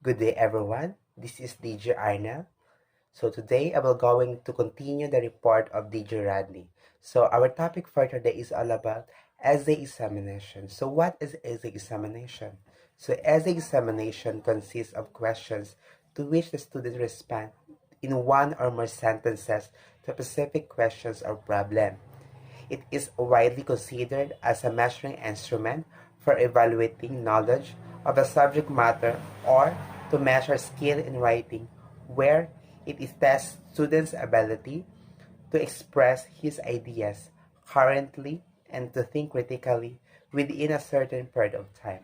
Good day everyone, this is DJ Arnel. So today I will going to continue the report of DJ Radley. So our topic for today is all about essay examination. So what is essay examination? So essay examination consists of questions to which the student respond in one or more sentences to specific questions or problem. It is widely considered as a measuring instrument for evaluating knowledge of a subject matter or to measure skill in writing, where it tests students' ability to express his ideas currently and to think critically within a certain period of time.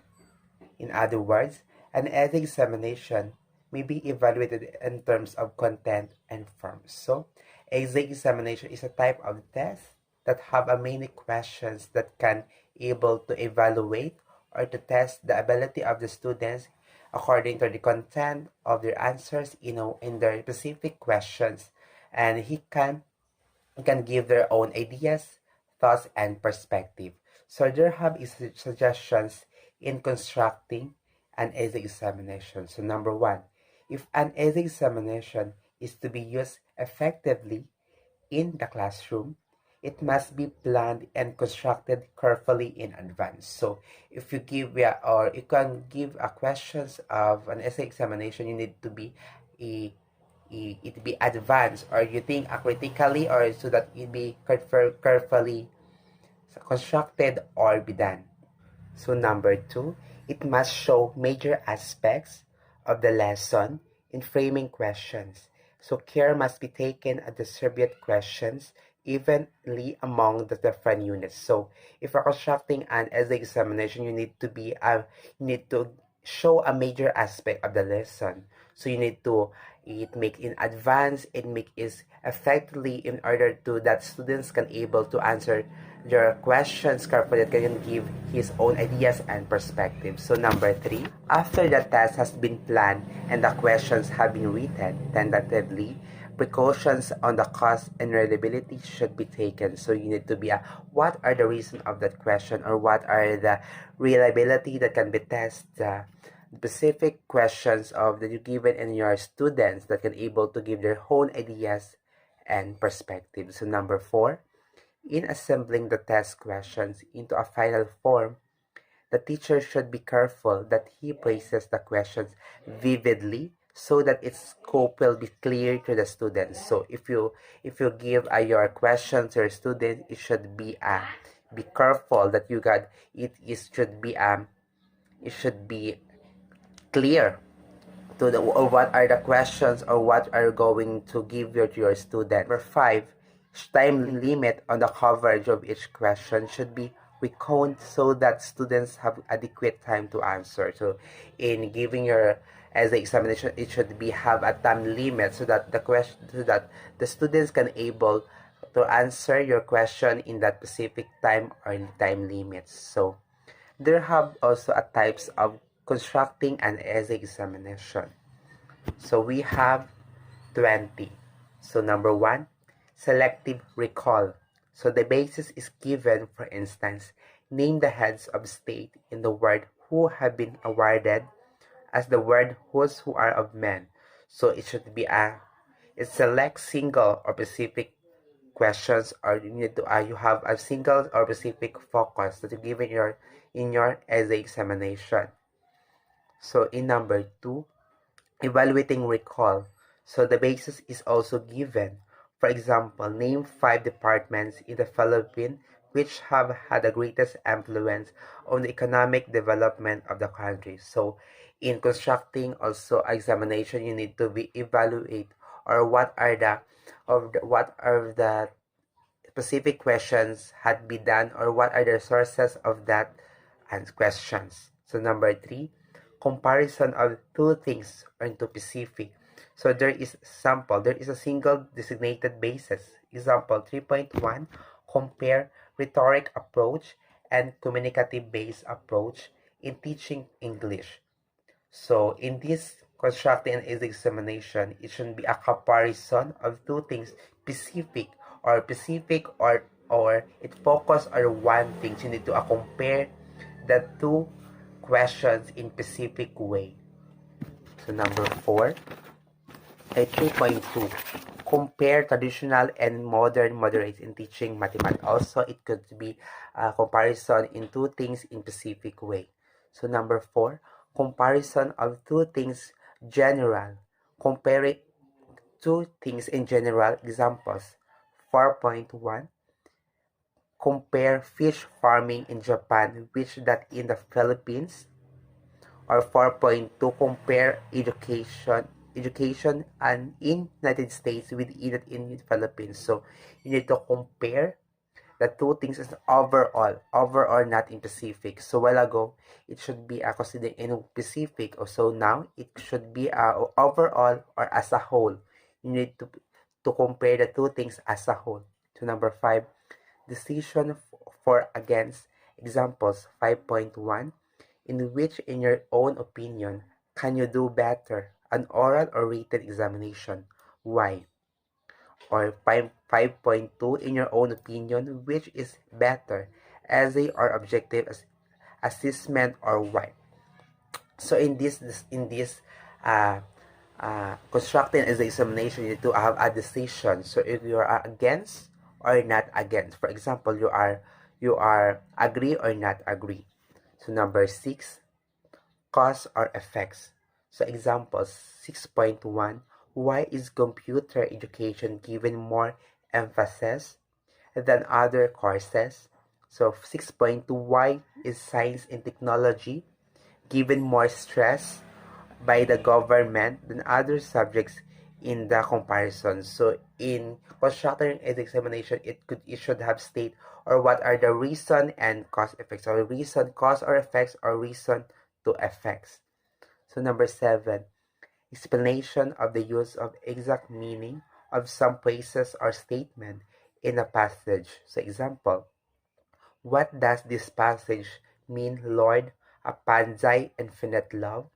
In other words, an essay examination may be evaluated in terms of content and form. So, essay examination is a type of test that have a many questions that can able to evaluate or to test the ability of the students according to the content of their answers, in their specific questions, and he can give their own ideas, thoughts, and perspective. So there have is suggestions in constructing an essay examination. So number one, if an essay examination is to be used effectively in the classroom, it must be planned and constructed carefully in advance. So if you give or you can give a questions of an essay examination, you need to be a it be advanced or you think critically or so that it be carefully constructed or be done. So number two, it must show major aspects of the lesson in framing questions. So care must be taken to distribute questions evenly among the different units. So if you're constructing an essay examination, you need to show a major aspect of the lesson. So you need to it make in advance, it make it effectively in order to that students can able to answer your questions carefully that can give his own ideas and perspectives. So number three, after the test has been planned and the questions have been written tentatively, precautions on the cost and reliability should be taken. So you need to be what are the reason of that question or what are the reliability that can be tested, specific questions of that you given in your students that can able to give their own ideas and perspectives. So number four, in assembling the test questions into a final form, the teacher should be careful that he places the questions vividly so that its scope will be clear to the students. So if you give your question to your student, it should be careful that you got it should be clear to the or what are the questions or what are going to give you to your student. Number five, time limit on the coverage of each question should be reckoned so that students have adequate time to answer. So in giving your as the examination, it should be have a time limit so that the students can able to answer your question in that specific time or in time limits. So there have also a types of constructing an essay examination. So we have 20. So number one, selective recall. So the basis is given, for instance, name the heads of state in the word who have been awarded as the word whose who are of men. So it should be it select single or specific questions or you need to you have a single or specific focus that you give in your essay examination. So in number two, evaluating recall. So the basis is also given. For example, name 5 departments in the Philippines which have had the greatest influence on the economic development of the country. So in constructing also examination, you need to be evaluate or what are the specific questions had been done or what are the sources of that and questions. So number three, comparison of two things or into specific. So there is a single designated basis. Example 3.1, compare rhetoric approach and communicative based approach in teaching English. So in this constructing an essay examination, it should be a comparison of two things, specific or it focus on one thing. So you need to compare the two questions in specific way. So number 4, 3.2, compare traditional and modern moderates in teaching mathematics. Also, it could be a comparison in two things in specific way. So number 4, comparison of two things general. Compare two things in general. Examples. 4.1, compare fish farming in Japan which that in the Philippines. Or 4.2, compare education and in United States with it in the Philippines. So you need to compare the two things as overall, not in specific. So while ago, it should be considered in specific. So now, it should be overall or as a whole. You need to compare the two things as a whole. So number 5, decision for against. Examples. 5.1, in which in your own opinion can you do better, an oral or written examination? Why? Or 5.2, in your own opinion, which is better, essay or objective assessment, or why? So in this uh, constructing as the examination, you need to have a decision. So if you are against or not against, for example, you are agree or not agree. So number 6, cause or effects. So examples. 6.1, why is computer education given more emphasis than other courses? So 6.2, why is science and technology given more stress by the government than other subjects in the comparison? So in constructing an examination, it should have state or what are the reason and cause effects, or reason, cause or effects, or reason to effects. So number 7, explanation of the use of exact meaning of some phrases or statement in a passage. So example, what does this passage mean, Lord, upon thy infinite love?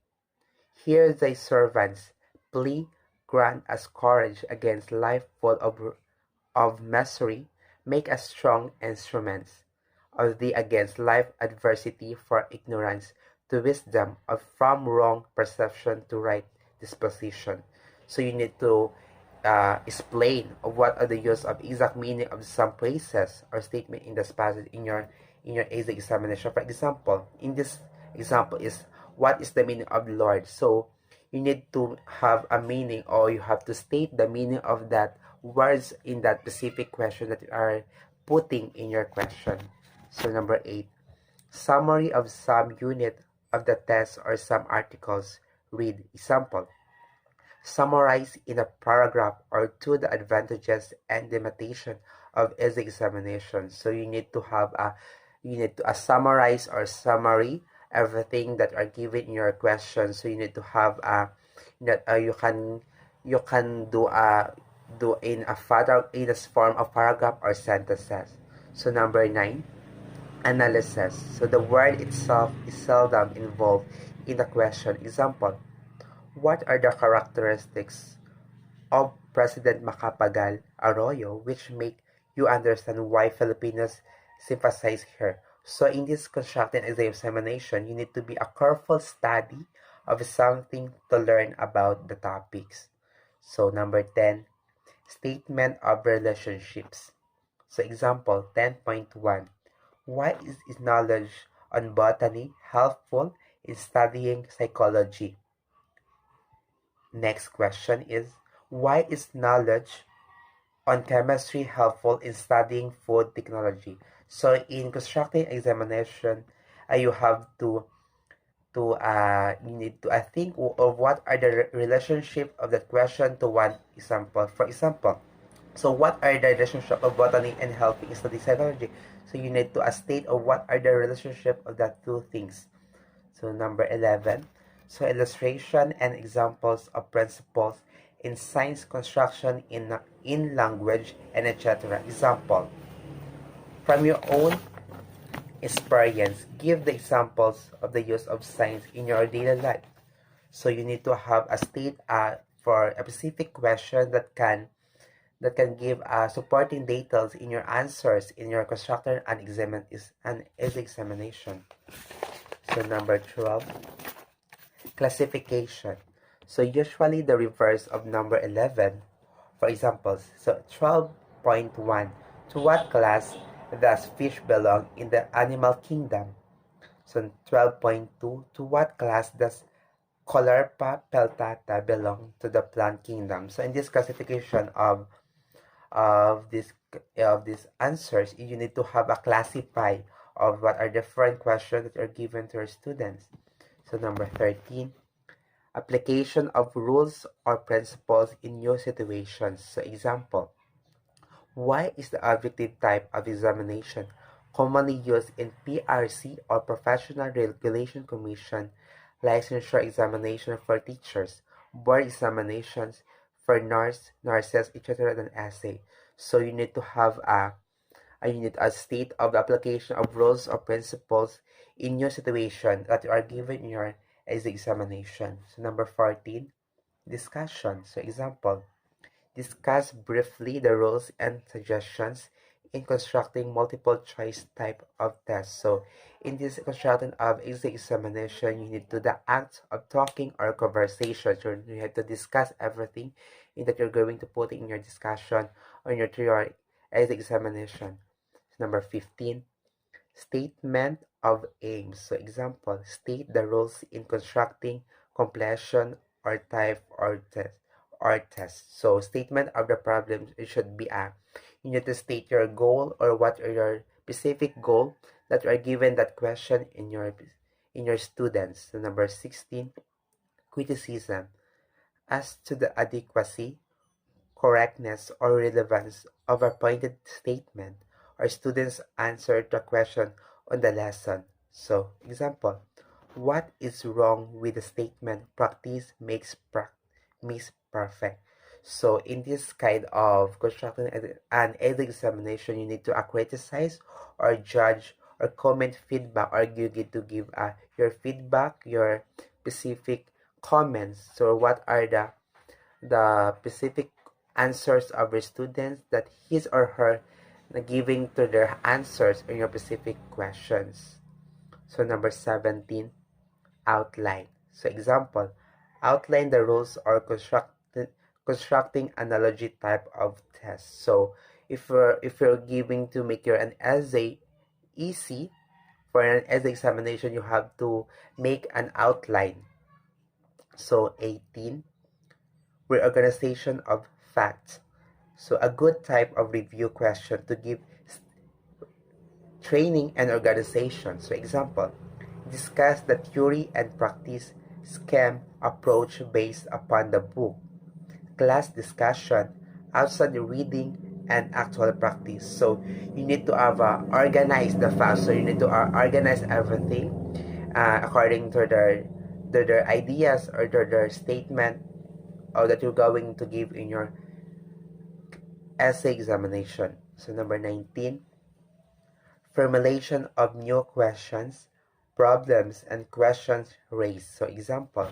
Hear thy servants plea, grant us courage against life full of misery, make us strong instruments of thee against life adversity, for ignorance to wisdom, of from wrong perception to right disposition. So you need to explain of what are the use of exact meaning of some phrases or statement in this passage in your essay examination. For example, in this example is what is the meaning of Lord. So you need to have a meaning, or you have to state the meaning of that words in that specific question that you are putting in your question. So number 8, summary of some unit of the test or some articles. Read. Example, summarize in a paragraph or two the advantages and limitation of essay examination. So you need to summarize or summary everything that are given in your question. So you need to have that you can do in a in a form of paragraph or sentences. So number 9, analysis. So the word itself is seldom involved in the question. Example, what are the characteristics of President Macapagal Arroyo which make you understand why Filipinos sympathize her? So in this constructed examination, you need to be a careful study of something to learn about the topics. So number 10, statement of relationships. So example 10.1, why is knowledge on botany helpful in studying psychology? Next question is, why is knowledge on chemistry helpful in studying food technology? So in constructing examination, you have you need to think of what are the relationship of that question to one example. For example, so what are the relationship of botany and helping study psychology? So you need to state of what are the relationship of that two things. So number 11, so illustration and examples of principles in science construction in language and etc. Example, from your own experience, give the examples of the use of science in your daily life. So you need to have a state for a specific question that can give supporting details in your answers in your constructor and examination. So number 12, classification. So usually the reverse of number 11, for example, so 12.1, to what class does fish belong in the animal kingdom? So 12.2, to what class does Colarpa peltata belong to the plant kingdom? So in this classification of this of these answers, you need to have a classify of what are different questions that are given to your students. So number 13, application of rules or principles in new situations. So example, why is the objective type of examination commonly used in PRC or Professional Regulation Commission licensure examination for teachers, board examinations for nurses, etc. than essay? So you need to have a state of the application of rules or principles in your situation that you are given in your examination. So number 14, discussion. So example, discuss briefly the rules and suggestions in constructing multiple choice type of tests. So in this construction of examination, you need to do the act of talking or conversation. So you have to discuss everything in that you're going to put in your discussion or in your examination. Number 15, statement of aims. So example, state the rules in constructing completion or type or test. So statement of the problem, it should be you need to state your goal or what are your specific goal that are given that question in your students. So number 16, criticism as to the adequacy, correctness, or relevance of a pointed statement or students answer the question on the lesson. So, example, what is wrong with the statement practice makes perfect? So, in this kind of constructing an examination, you need to criticize or judge or comment feedback, or you get to give your feedback, your specific comments. So, what are the specific answers of your students that his or her giving to their answers in your specific questions. So number 17, outline. So example, outline the rules or constructing analogy type of test. So if you're giving to make your an essay easy for an essay examination, you have to make an outline. So 18, reorganization of facts. So a good type of review question to give training and organization. So example, discuss the theory and practice SCAM approach based upon the book. Class discussion outside the reading and actual practice. So you need to have organize the facts. So you need to organize everything according to their ideas or their statement or that you're going to give in your essay examination. So number 19, formulation of new questions, problems, and questions raised. So example,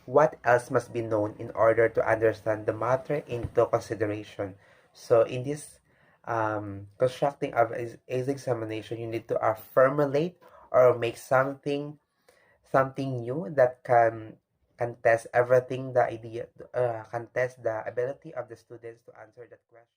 what else must be known in order to understand the matter into consideration? So in this constructing of as examination, you need to formulate or make something new that can test everything, the idea, can test the ability of the students to answer that question.